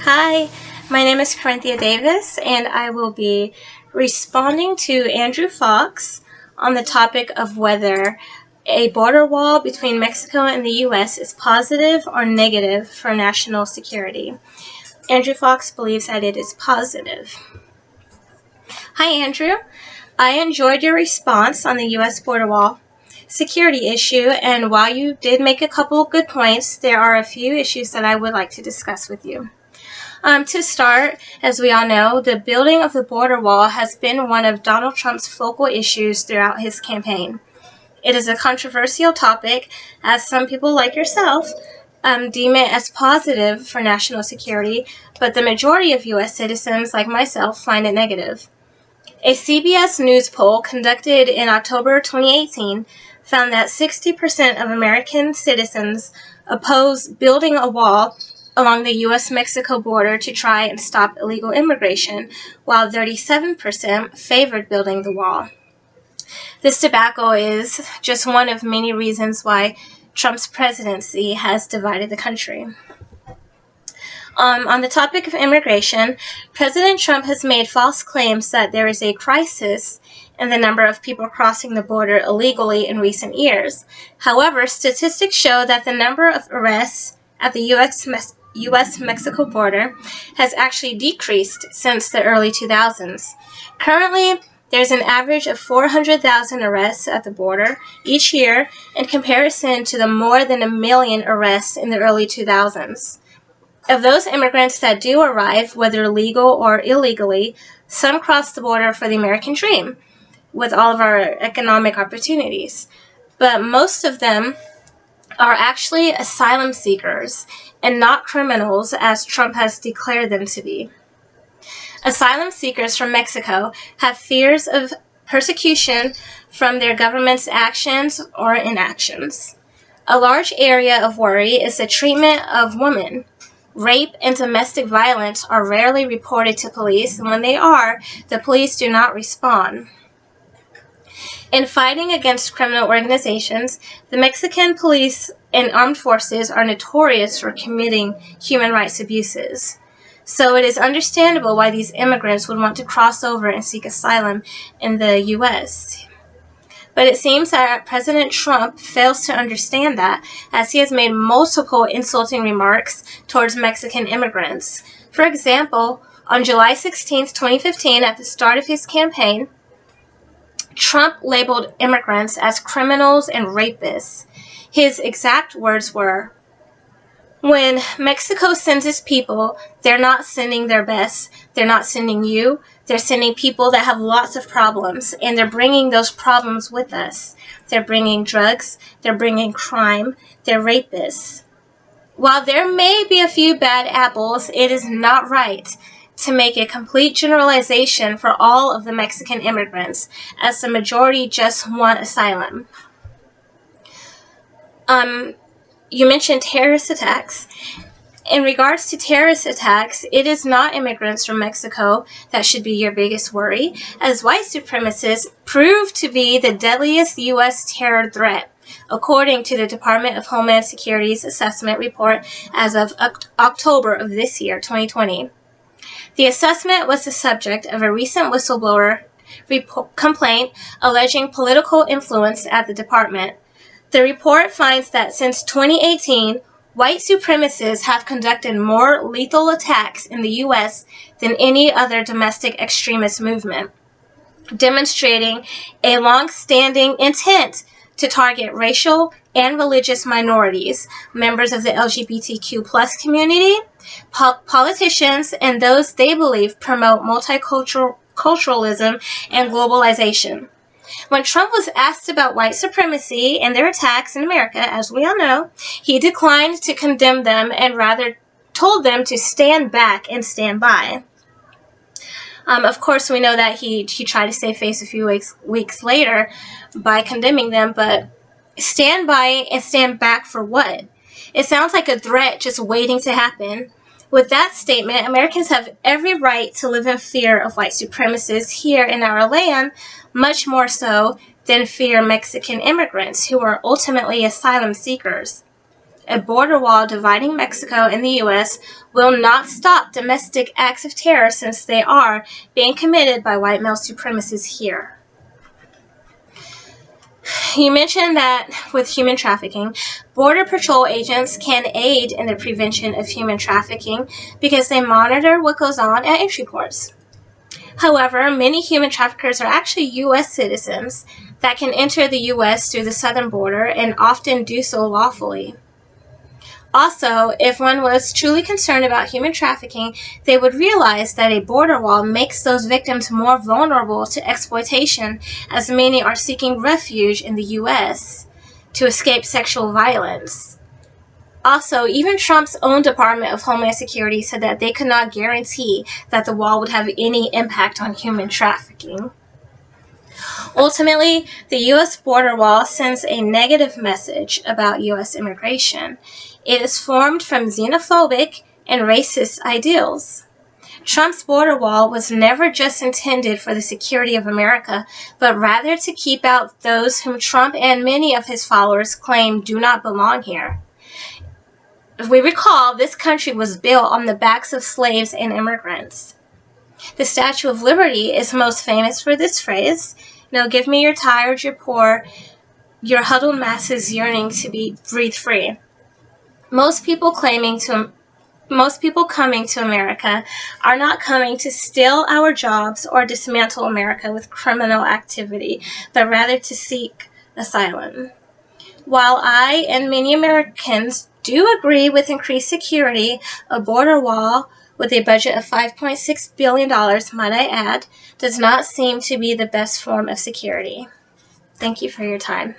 Hi, my name is Corinthia Davis, and I will be responding to Andrew Fox on the topic of whether a border wall between Mexico and the U.S. is positive or negative for national security. Andrew Fox believes that it is positive. Hi, Andrew. I enjoyed your response on the U.S. border wall security issue, and while you did make a couple good points, there are a few issues that I would like to discuss with you. To start, as we all know, the building of the border wall has been one of Donald Trump's focal issues throughout his campaign. It is a controversial topic, as some people like yourself deem it as positive for national security, but the majority of U.S. citizens, like myself, find it negative. A CBS News poll conducted in October 2018 found that 60% of American citizens oppose building a wall along the U.S.-Mexico border to try and stop illegal immigration, while 37% favored building the wall. This debacle is just one of many reasons why Trump's presidency has divided the country. On the topic of immigration, President Trump has made false claims that there is a crisis in the number of people crossing the border illegally in recent years. However, statistics show that the number of arrests at the U.S.-Mexico border has actually decreased since the early 2000s. Currently, there's an average of 400,000 arrests at the border each year in comparison to the more than 1 million arrests in the early 2000s. Of those immigrants that do arrive, whether legal or illegally, some cross the border for the American dream, with all of our economic opportunities. But most of them are actually asylum seekers and not criminals, as Trump has declared them to be. Asylum seekers from Mexico have fears of persecution from their government's actions or inactions. A large area of worry is the treatment of women. Rape and domestic violence are rarely reported to police, and when they are, the police do not respond. In fighting against criminal organizations, the Mexican police and armed forces are notorious for committing human rights abuses. So it is understandable why these immigrants would want to cross over and seek asylum in the U.S. But it seems that President Trump fails to understand that, as he has made multiple insulting remarks towards Mexican immigrants. For example, on July 16, 2015, at the start of his campaign, Trump labeled immigrants as criminals and rapists. His exact words were, "When Mexico sends its people, they're not sending their best. They're not sending you. They're sending people that have lots of problems, and they're bringing those problems with us. They're bringing drugs. They're bringing crime. They're rapists." While there may be a few bad apples, it is not right to make a complete generalization for all of the Mexican immigrants, as the majority just want asylum. You mentioned terrorist attacks. In regards to terrorist attacks, it is not immigrants from Mexico that should be your biggest worry, as white supremacists prove to be the deadliest U.S. terror threat, according to the Department of Homeland Security's assessment report as of October of this year, 2020. The assessment was the subject of a recent whistleblower complaint alleging political influence at the department. The report finds that since 2018, white supremacists have conducted more lethal attacks in the U.S. than any other domestic extremist movement, demonstrating a long-standing intent to target racial and religious minorities, members of the LGBTQ+ community, politicians, and those they believe promote multiculturalism and globalization. When Trump was asked about white supremacy and their attacks in America, as we all know, he declined to condemn them and rather told them to stand back and stand by. Of course, we know that he tried to save face a few weeks later by condemning them, but stand by and stand back for what? It sounds like a threat just waiting to happen. With that statement, Americans have every right to live in fear of white supremacists here in our land, much more so than fear Mexican immigrants who are ultimately asylum seekers. A border wall dividing Mexico and the U.S. will not stop domestic acts of terror since they are being committed by white male supremacists here. You mentioned that with human trafficking, Border Patrol agents can aid in the prevention of human trafficking because they monitor what goes on at entry ports. However, many human traffickers are actually U.S. citizens that can enter the U.S. through the southern border and often do so lawfully. Also, if one was truly concerned about human trafficking, they would realize that a border wall makes those victims more vulnerable to exploitation, as many are seeking refuge in the U.S. to escape sexual violence. Also, even Trump's own Department of Homeland Security said that they could not guarantee that the wall would have any impact on human trafficking. Ultimately, the U.S. border wall sends a negative message about U.S. immigration. It is formed from xenophobic and racist ideals. Trump's border wall was never just intended for the security of America, but rather to keep out those whom Trump and many of his followers claim do not belong here. If we recall, this country was built on the backs of slaves and immigrants. The Statue of Liberty is most famous for this phrase, give me your tired, your poor, your huddled masses yearning to be breathe free. Most people coming to America are not coming to steal our jobs or dismantle America with criminal activity, but rather to seek asylum. While I and many Americans do agree with increased security, a border wall with a budget of $5.6 billion, might I add, does not seem to be the best form of security. Thank you for your time.